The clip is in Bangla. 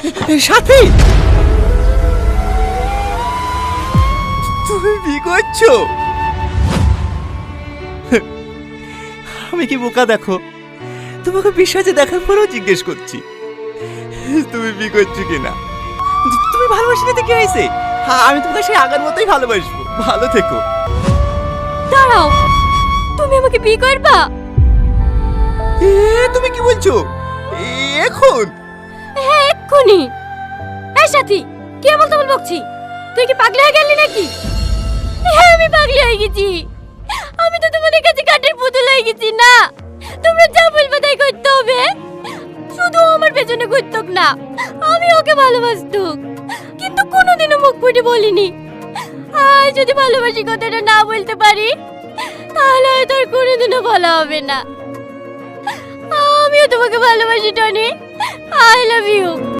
সাথী, তুমি বিয়ে করছো? আমি কি বোকা দেখো, তোমাকে বিশ্বাসে দেখার পরেও জিজ্ঞেস করছি তুমি বিয়ে করছো কিনা। তুমি ভালোবাসলে তো কি হয়েছে, আমি তোমাকে সেই আগের মতোই ভালোবাসবো। ভালো থেকো। দাঁড়াও, তুমি আমাকে বিয়ে করবা? তুমি কি বলছো এখন? হ্যাঁ, এক্ষুনি। এই সাথী, কি বলতে বকছি? তুই কি পাগলি হয়ে গেলি নাকি? হ্যাঁ, আমি পাগলি হয়ে গেছি। আমি তো তোমাদের কাছে কাঠের পুতুল হয়ে গেছি না। তোমরা যা বলবে তাই করতে হবে। শুধু আমার পেছনে ঘুরতক না, আমি ওকে ভালোবাসতুক, কিন্তু কোনোদিনও মুখ ফুটে বলিনি। আজ যদি ভালোবাসি কথাটা না বলতে পারি, তাহলে হয়তো আর কোনোদিনও বলা হবে না। আমিও তোমাকে ভালোবাসি টনি। I love you.